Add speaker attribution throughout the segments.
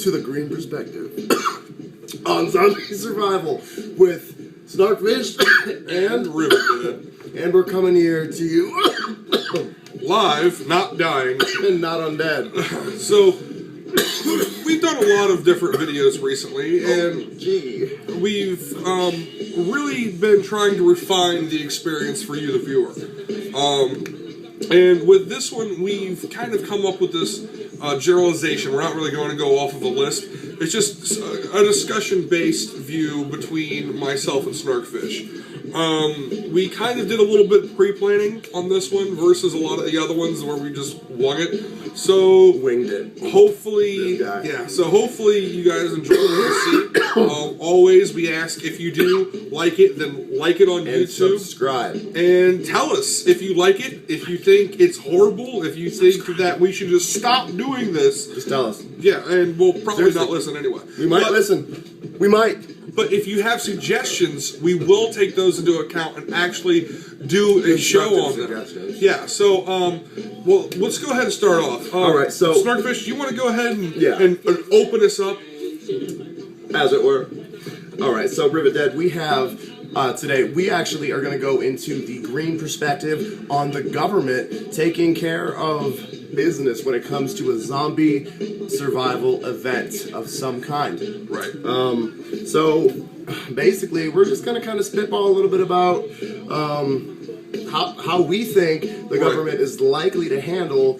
Speaker 1: to the Green Perspective on zombie survival with Snarkfish and
Speaker 2: Riveted.
Speaker 1: And we're coming here to you
Speaker 2: Live, not dying.
Speaker 1: and not undead.
Speaker 2: So, we've done a lot of different videos recently, and
Speaker 1: Gee.
Speaker 2: we've really been trying to refine the experience for you, the viewer. And with this one, we've kind of come up with this generalization. We're not really going to go off of a list. It's just a discussion-based view between myself and Snarkfish. We kind of did a little bit of pre-planning on this one versus a lot of the other ones where we just wung it. So
Speaker 1: Winged it.
Speaker 2: hopefully,
Speaker 1: This guy.
Speaker 2: yeah. So hopefully you guys enjoy what you see. Always we ask if you do like it, then like it on
Speaker 1: And
Speaker 2: YouTube
Speaker 1: subscribe.
Speaker 2: and tell us if you like it. If you think it's horrible, if you think that we should just stop doing this,
Speaker 1: Just tell us.
Speaker 2: yeah, and we'll probably
Speaker 1: Seriously.
Speaker 2: not listen anyway.
Speaker 1: We might
Speaker 2: But-
Speaker 1: listen. We might.
Speaker 2: But if you have suggestions, we will take those into account and actually do a show on them.
Speaker 1: Suggestions.
Speaker 2: Yeah, so, well, let's go ahead and start off.
Speaker 1: All right, so-
Speaker 2: Snarkfish, you want to go ahead and,
Speaker 1: Yeah.
Speaker 2: and open us up?
Speaker 1: As it were. All right, so Rivet Dead, we have today, we actually are going to go into the green perspective on the government taking care of business when it comes to a zombie survival event of some kind.
Speaker 2: Right.
Speaker 1: So basically, we're just going to kind of spitball a little bit about how we think the government is likely to handle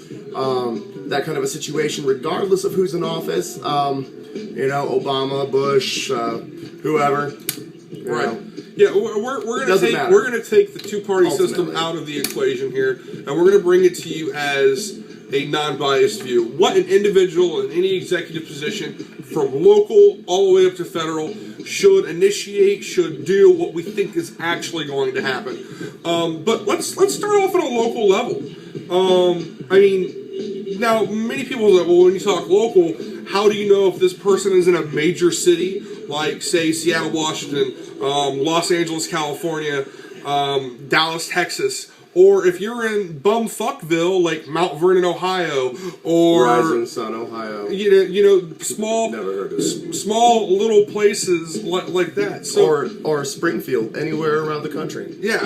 Speaker 1: that kind of a situation, regardless of who's in office. You know, Obama, Bush, whoever. you
Speaker 2: Right.
Speaker 1: know.
Speaker 2: Yeah, we're
Speaker 1: Doesn't matter.
Speaker 2: gonna take the two-party system
Speaker 1: Ultimately.
Speaker 2: out of the equation here, and we're gonna bring it to you as a non-biased view. What an individual in any executive position, from local all the way up to federal, should initiate, should do, what we think is actually going to happen. But let's start off at a local level. I mean, now many people say, well, when you talk local, how do you know if this person is in a major city, like, say, Seattle, Washington, Los Angeles, California, Dallas, Texas, or if you're in bumfuckville, like Mount Vernon, Ohio, or
Speaker 1: Rising Sun, Ohio.
Speaker 2: you know, small,
Speaker 1: Never heard of it.
Speaker 2: small little places like that. So,
Speaker 1: Or Springfield, anywhere around the country.
Speaker 2: yeah,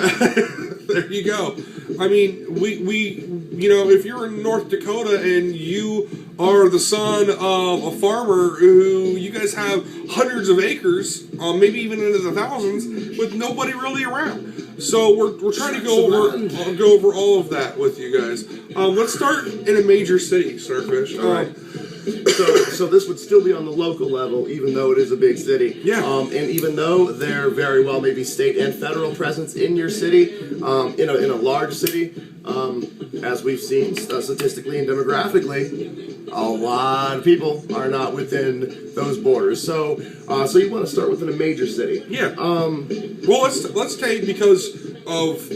Speaker 2: there you go. I mean, we you know, if you're in North Dakota and you are the son of a farmer who you guys have hundreds of acres, maybe even into the thousands, with nobody really around. So we're trying to go over all of that with you guys. Let's start in a major city, Snarkfish.
Speaker 1: All right. So this would still be on the local level, even though it is a big city.
Speaker 2: Yeah.
Speaker 1: And even though there very well may be state and federal presence in your city, in a large city, as we've seen statistically and demographically, a lot of people are not within those borders. So you want to start within a major city.
Speaker 2: Yeah. Well, let's take, because of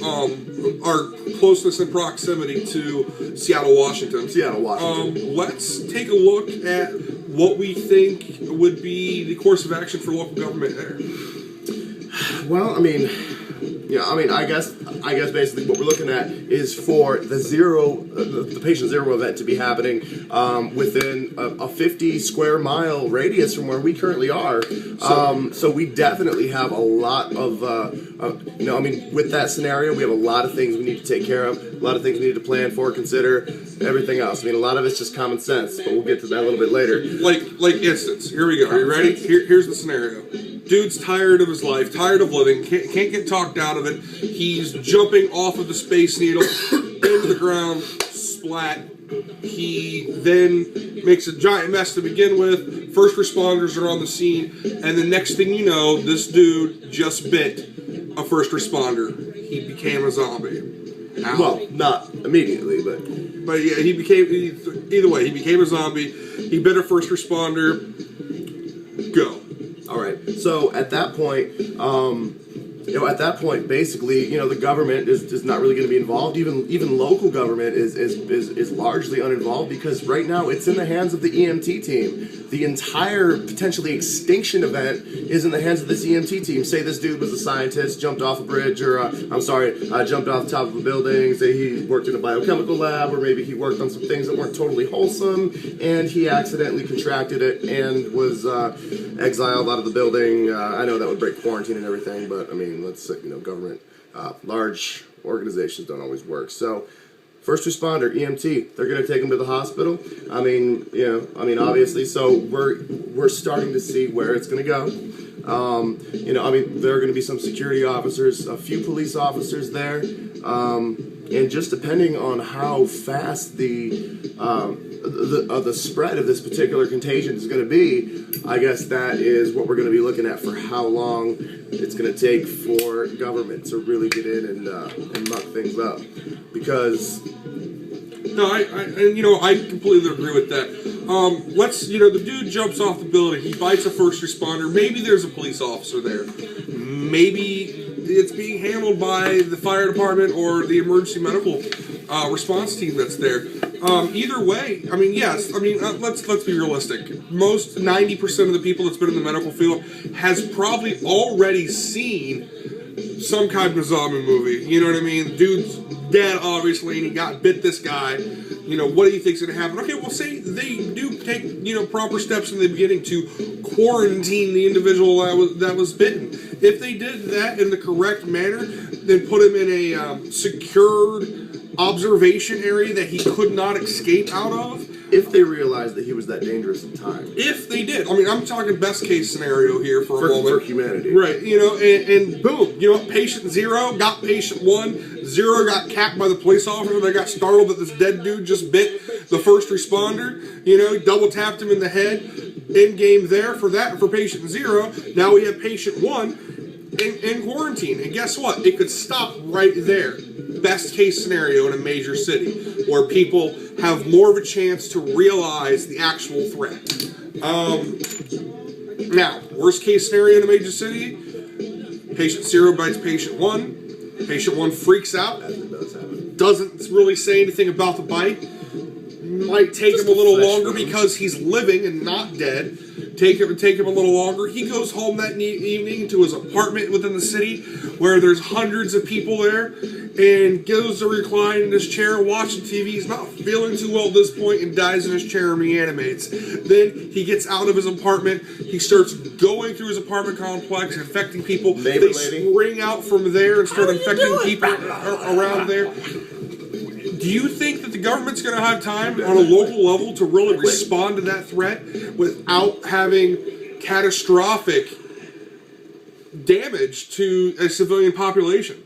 Speaker 2: our closeness and proximity to Seattle, Washington.
Speaker 1: Seattle, Washington.
Speaker 2: Let's take a look at what we think would be the course of action for local government there.
Speaker 1: Well, I guess basically what we're looking at is for the patient zero event to be happening within a 50 square mile radius from where we currently are. So we definitely have a lot of, with that scenario, we have a lot of things we need to take care of, a lot of things we need to plan for, consider, everything else. I mean, a lot of it's just common sense, but we'll get to that a little bit later.
Speaker 2: Like instance, here we go. Are you ready? Here's the scenario. Dude's tired of his life, tired of living, can't get talked out of it. He's jumping off of the Space Needle into the ground, splat. He then makes a giant mess to begin with. First responders are on the scene, and the next thing you know, this dude just bit a first responder. He became a zombie. Ow.
Speaker 1: Well, not immediately,
Speaker 2: But yeah, either way, he became a zombie. He bit a first responder. Go.
Speaker 1: all right. So at that point, basically, the government is not really going to be involved. Even local government is largely uninvolved because right now it's in the hands of the EMT team. the entire potentially extinction event is in the hands of this EMT team. Say this dude was a scientist, jumped off a bridge, or jumped off the top of a building. Say he worked in a biochemical lab, or maybe he worked on some things that weren't totally wholesome, and he accidentally contracted it and was exiled out of the building. I know that would break quarantine and everything, but I mean, let's say, government, large organizations don't always work. So, first responder, EMT, they're going to take him to the hospital. Obviously, so we're starting to see where it's going to go. There are going to be some security officers, a few police officers there, and just depending on how fast the spread of this particular contagion is going to be, I guess that is what we're going to be looking at for how long it's going to take for government to really get in and muck things up. Because
Speaker 2: no, I completely agree with that. The dude jumps off the building, he bites a first responder. Maybe there's a police officer there. Maybe it's being handled by the fire department or the emergency medical response team that's there. Either way, let's be realistic. Most 90% of the people that's been in the medical field has probably already seen some kind of zombie movie. You know what I mean? Dude's dead, obviously, and he got bit this guy. What do you think's going to happen? Okay, well, say they do take, proper steps in the beginning to quarantine the individual that was bitten. If they did that in the correct manner, then put him in a secured observation area that he could not escape out of.
Speaker 1: If they realized that he was that dangerous in time.
Speaker 2: If they did. I'm talking best case scenario here for a moment.
Speaker 1: For humanity.
Speaker 2: Right, and boom, patient 0 got patient 1, 0 got capped by the police officer. They got startled that this dead dude just bit the first responder. Double tapped him in the head. End game there for patient 0. Now we have patient 1 in quarantine. And guess what? It could stop right there. Best case scenario in a major city where people have more of a chance to realize the actual threat. Now, worst case scenario in a major city, patient 0 bites patient 1. Patient 1 freaks out,
Speaker 1: as it does happen.
Speaker 2: Doesn't really say anything about the bite. Might take him a little longer because he's living and not dead. Take him a little longer. He goes home that evening to his apartment within the city where there's hundreds of people there and goes to recline in his chair watching TV. He's not feeling too well at this point and dies in his chair and reanimates. Then he gets out of his apartment. He starts going through his apartment complex, infecting people. They spring out from there and start infecting people around there. Do you think that the government's going to have time on a local level to really respond to that threat without having catastrophic damage to a civilian population?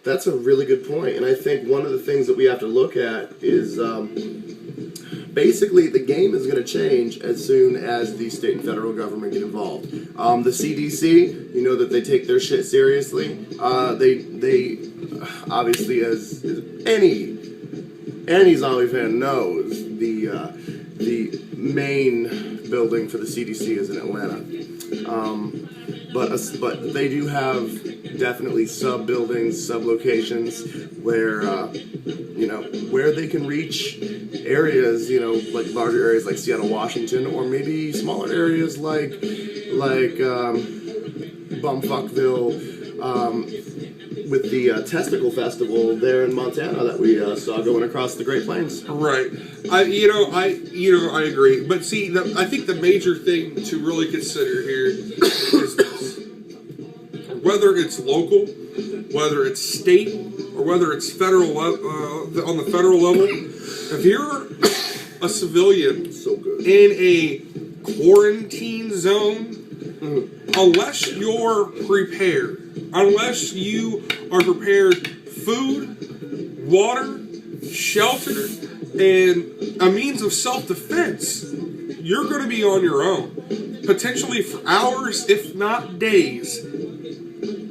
Speaker 1: That's a really good point. And I think one of the things that we have to look at is basically the game is going to change as soon as the state and federal government get involved. The CDC, that they take their shit seriously. They obviously, as any zombie fan knows, the main building for the CDC is in Atlanta. But they do have definitely sub-buildings, sub-locations where they can reach areas, like larger areas like Seattle, Washington, or maybe smaller areas like Bumfuckville, with the Testicle Festival there in Montana that we saw going across the Great Plains.
Speaker 2: Right. I agree. But see, I think the major thing to really consider here is this. Whether it's local, whether it's state, or whether it's federal on the federal level, if you're a civilian in a quarantine zone, unless you're prepared, unless you are prepared food, water, shelter, and a means of self-defense, you're going to be on your own. Potentially for hours, if not days,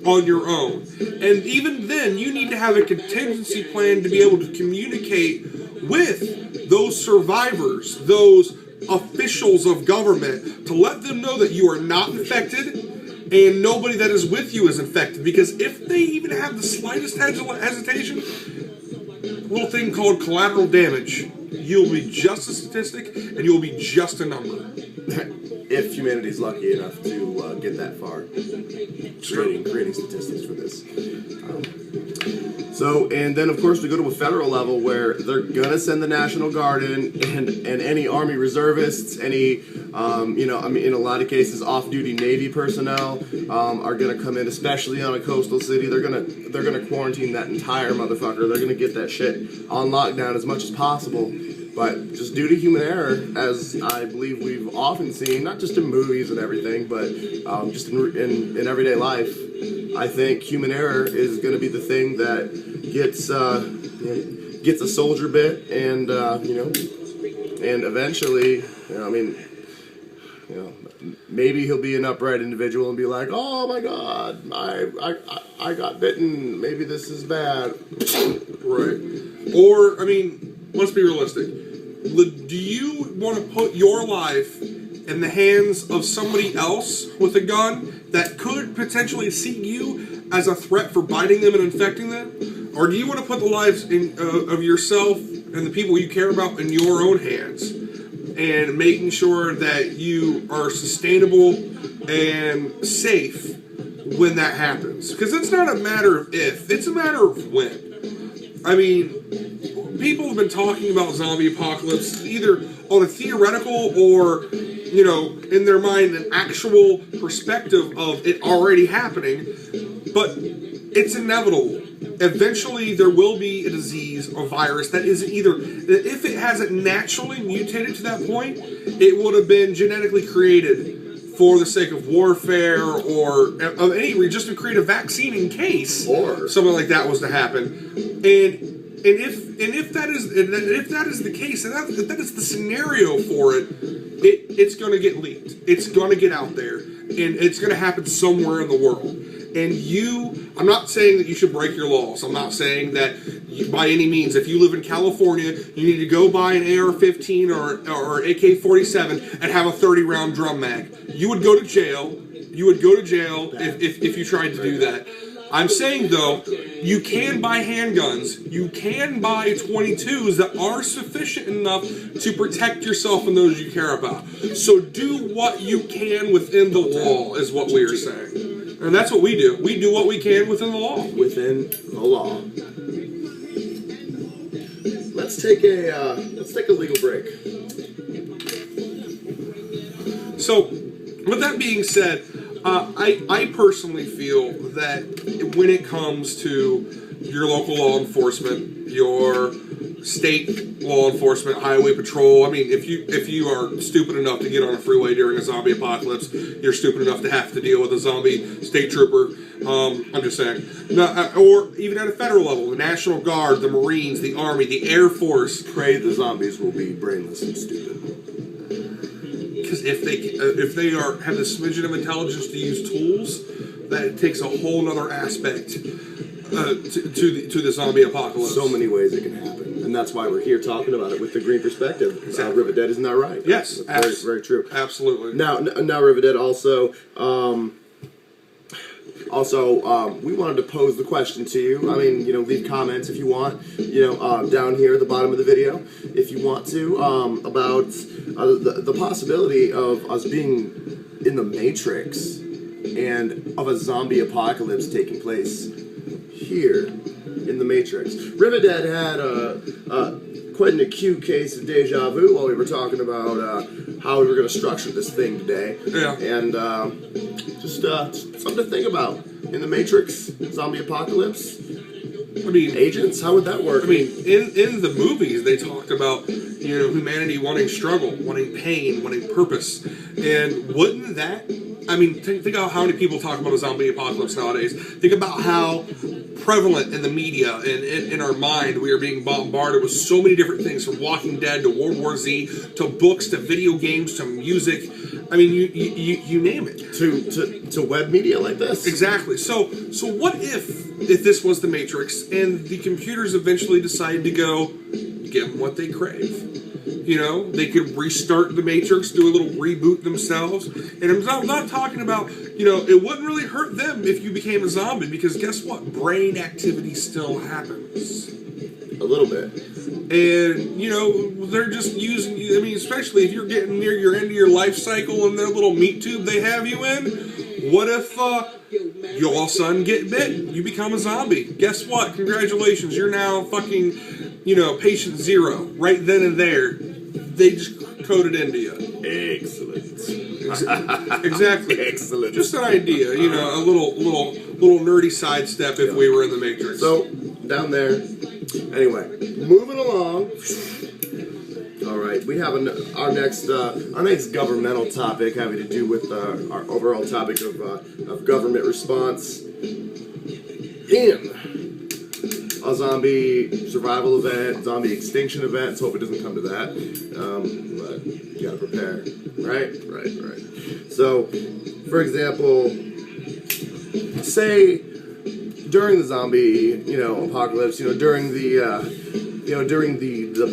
Speaker 2: on your own. And even then, you need to have a contingency plan to be able to communicate with those survivors, those officials of government, to let them know that you are not infected and nobody that is with you is infected. Because if they even have the slightest hesitation, a little thing called collateral damage, you'll be just a statistic, and you'll be just a number.
Speaker 1: If humanity's lucky enough to get that far, creating statistics for this. And then of course we go to a federal level where they're gonna send the National Guard in, and any Army reservists, any in a lot of cases off-duty Navy personnel are gonna come in, especially on a coastal city. They're gonna quarantine that entire motherfucker. They're gonna get that shit on lockdown as much as possible. But just due to human error, as I believe we've often seen, not just in movies and everything, but just in everyday life, I think human error is going to be the thing that gets a soldier bit, and and eventually, maybe he'll be an upright individual and be like, "Oh my God, I got bitten. Maybe this is bad."
Speaker 2: Right. Or, let's be realistic. Do you want to put your life in the hands of somebody else with a gun that could potentially see you as a threat for biting them and infecting them? Or do you want to put the lives of yourself and the people you care about in your own hands, and making sure that you are sustainable and safe when that happens? Because it's not a matter of if, it's a matter of when. People have been talking about zombie apocalypse either on a theoretical or, in their mind, an actual perspective of it already happening. But it's inevitable. Eventually, there will be a disease or virus that isn't either, if it hasn't naturally mutated to that point, it would have been genetically created for the sake of warfare or of any reason, just to create a vaccine in case
Speaker 1: or
Speaker 2: something like that was to happen. And if that is the case, and if that is the scenario for it's going to get leaked. It's going to get out there, and it's going to happen somewhere in the world. And I'm not saying that you should break your laws. I'm not saying that by any means, if you live in California, you need to go buy an AR-15 or AK-47 and have a 30-round drum mag. You would go to jail. If you tried to do that. I'm saying, though, you can buy handguns, you can buy 22s that are sufficient enough to protect yourself and those you care about. So do what you can within the law, is what we are saying. And that's what we do. We do what we can within the law.
Speaker 1: Within the law. Let's take a legal break.
Speaker 2: So, with that being said, I personally feel that when it comes to your local law enforcement, your state law enforcement, highway patrol, if you are stupid enough to get on a freeway during a zombie apocalypse, you're stupid enough to have to deal with a zombie state trooper. I'm just saying. Or even at a federal level, the National Guard, the Marines, the Army, the Air Force.
Speaker 1: Pray the zombies will be brainless and stupid.
Speaker 2: Because if they have the smidgen of intelligence to use tools, that takes a whole other aspect to the zombie apocalypse.
Speaker 1: So many ways it can happen, and that's why we're here talking about it with the green perspective.
Speaker 2: Exactly.
Speaker 1: Riveted, isn't that right?
Speaker 2: Yes,
Speaker 1: that's very true.
Speaker 2: Absolutely.
Speaker 1: Now, Riveted also. We wanted to pose the question to you. Leave comments if you want, down here at the bottom of the video, if you want to, about the possibility of us being in the Matrix and of a zombie apocalypse taking place here in the Matrix. Riveted had quite an acute case of deja vu while we were talking about how we were going to structure this thing today.
Speaker 2: Yeah.
Speaker 1: And just something to think about. In the Matrix, zombie apocalypse, agents, how would that work?
Speaker 2: In the movies, they talked about, humanity wanting struggle, wanting pain, wanting purpose. And wouldn't that, think about how many people talk about a zombie apocalypse nowadays. Think about how prevalent in the media and in our mind we are being bombarded with so many different things, from Walking Dead to World War Z to books to video games to music. You name it.
Speaker 1: To web media like this.
Speaker 2: Exactly. So what if this was the Matrix and the computers eventually decided to go give them what they crave? They could restart the Matrix, do a little reboot themselves. And I'm not talking about, it wouldn't really hurt them if you became a zombie, because guess what? Brain activity still happens.
Speaker 1: A little bit.
Speaker 2: And, you know, they're just using, I mean, especially if you're getting near your end of your life cycle and their little meat tube they have you in, what if you all of a sudden get bit? You become a zombie. Guess what? Congratulations, you're now fucking, you know, patient zero. Right then and there, they just coded into you.
Speaker 1: Excellent.
Speaker 2: Exactly.
Speaker 1: Excellent.
Speaker 2: Just an idea, you know, a little nerdy sidestep if we were in the Matrix.
Speaker 1: So, down there. Anyway, moving along. All right, we have our next governmental topic having to do with our overall topic of government response in a zombie survival event, zombie extinction event. Let's hope it doesn't come to that. But you gotta prepare, right? Right. So, for example, say during the zombie, apocalypse, during the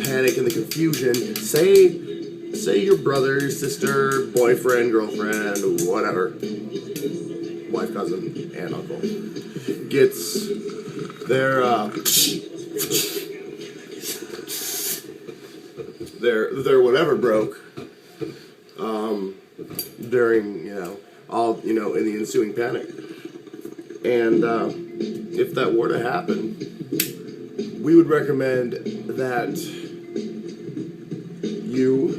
Speaker 1: panic and the confusion, say your brother, sister, boyfriend, girlfriend, whatever, wife, cousin, aunt, uncle, gets their whatever broke during in the ensuing panic. And if that were to happen, we would recommend that you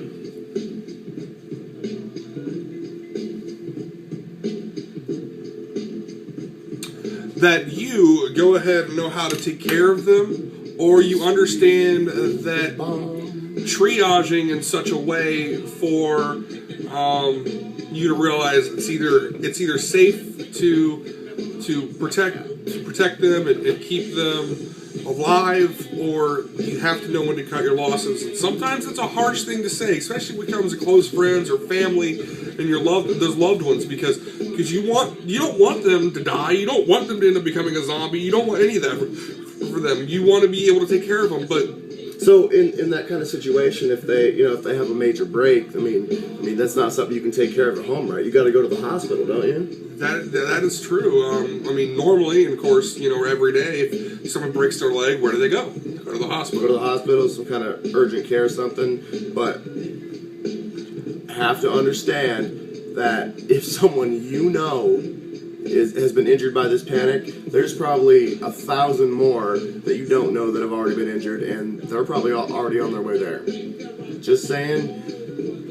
Speaker 2: go ahead and know how to take care of them, or you understand that triaging in such a way for you to realize it's either safe to protect them and keep them alive, or you have to know when to cut your losses. And sometimes it's a harsh thing to say, especially when it comes to close friends or family and those loved ones, because you don't want them to die, you don't want them to end up becoming a zombie, you don't want any of that for them. You want to be able to take care of them, but.
Speaker 1: So in that kind of situation, if they have a major break, I mean that's not something you can take care of at home, right? You got to go to the hospital, don't you?
Speaker 2: That is true. Normally, and of course, every day, if someone breaks their leg, where do they go? Go to the hospital.
Speaker 1: Go to the hospital, some kind of urgent care or something. But have to understand that if someone has been injured by this panic, there's probably 1,000 more that you don't know that have already been injured, and they're probably already on their way there. Just saying,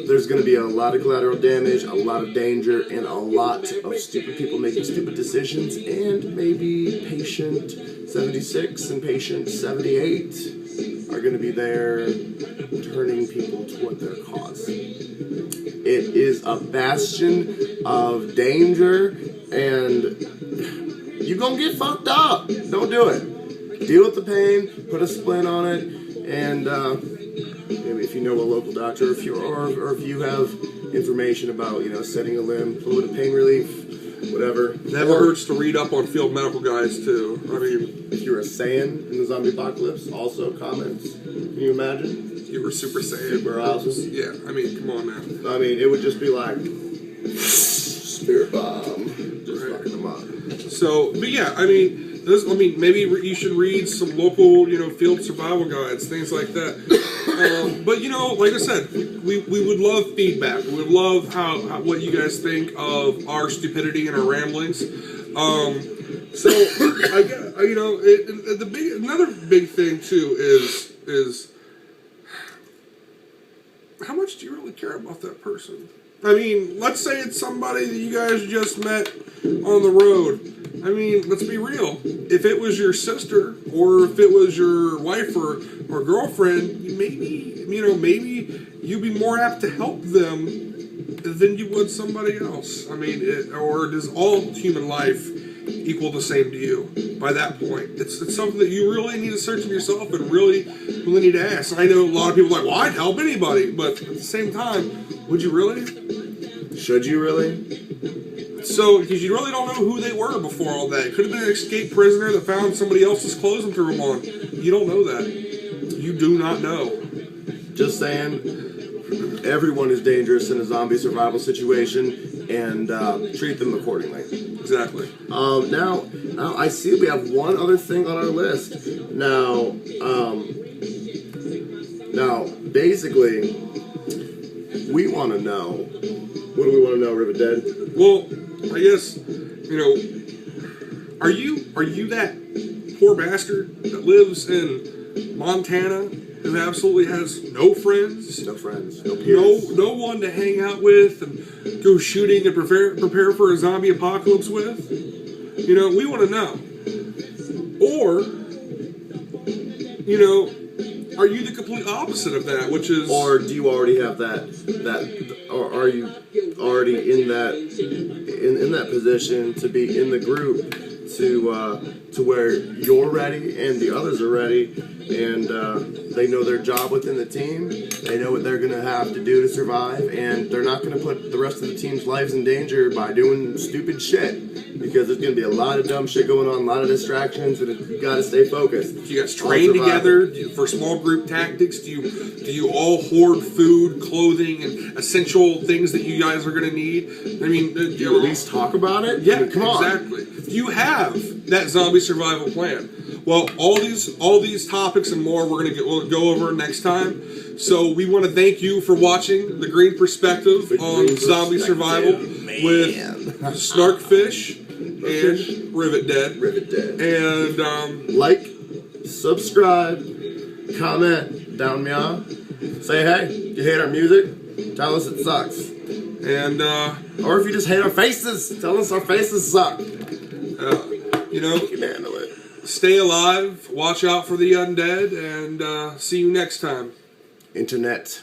Speaker 1: there's going to be a lot of collateral damage, a lot of danger, and a lot of stupid people making stupid decisions, and maybe patient 76 and patient 78 are going to be there turning people toward their cause. It is a bastion of danger, and you're going to get fucked up. Don't do it. Deal with the pain, put a splint on it, and maybe if you know a local doctor, or if you have information about, setting a limb, a little bit of pain relief, whatever.
Speaker 2: Never hurts to read up on field medical guys, too. I mean,
Speaker 1: if you're a Saiyan in the zombie apocalypse, also comments. Can you imagine?
Speaker 2: You were Super Saiyan.
Speaker 1: Super awesome.
Speaker 2: Yeah, I mean, come on now.
Speaker 1: I mean, it would just be like spirit bomb, just fucking them up.
Speaker 2: So, but yeah, I mean, maybe you should read some local, field survival guides, things like that. But like I said, we would love feedback. We would love what you guys think of our stupidity and our ramblings. Another big thing too is how much do you really care about that person? I mean, let's say it's somebody that you guys just met on the road. I mean, let's be real. If it was your sister, or if it was your wife or girlfriend, maybe you'd be more apt to help them than you would somebody else. I mean, or does all human life equal the same to you by that point? It's something that you really need to search in yourself and really need to ask. I know a lot of people are like, well, I'd help anybody, but at the same time, would you really?
Speaker 1: Should you really?
Speaker 2: So, because you really don't know who they were before all that. It could have been an escaped prisoner that found somebody else's clothes and threw them on. You don't know that. You do not know.
Speaker 1: Just saying, everyone is dangerous in a zombie survival situation, and treat them accordingly.
Speaker 2: Exactly.
Speaker 1: Now I see we have one other thing on our list. Now, Now, basically, we want to know. What do we want to know, Rivet Dead?
Speaker 2: Well, I guess, are you that poor bastard that lives in Montana who absolutely has no friends?
Speaker 1: No friends, no peers.
Speaker 2: No one to hang out with and go shooting and prepare for a zombie apocalypse with? We want to know. Or, are you the complete opposite of that, which is...
Speaker 1: Or do you already have that or are you already in that position to be in the group to where you're ready and the others are ready, and they know their job within the team, they know what they're going to have to do to survive, and they're not going to put the rest of the team's lives in danger by doing stupid shit, because there's going to be a lot of dumb shit going on, a lot of distractions, and you got to stay focused.
Speaker 2: Do you guys train together for small group tactics? Do you all hoard food, clothing, and essential things that you guys are going to need? I mean,
Speaker 1: Do you at least talk about it?
Speaker 2: Yeah,
Speaker 1: I mean, come on.
Speaker 2: exactly. Do you have that zombie survival plan? Well, all these topics and more we'll go over next time. So we want to thank you for watching The Green Perspective on zombie survival with Snarkfish and Rivet Dead.
Speaker 1: Rivet Dead.
Speaker 2: And
Speaker 1: like, subscribe, comment down meow. Say hey, you hate our music? Tell us it sucks.
Speaker 2: And
Speaker 1: or if you just hate our faces, tell us our faces suck.
Speaker 2: you
Speaker 1: can handle it.
Speaker 2: Stay alive, watch out for the undead, and see you next time.
Speaker 1: Internet.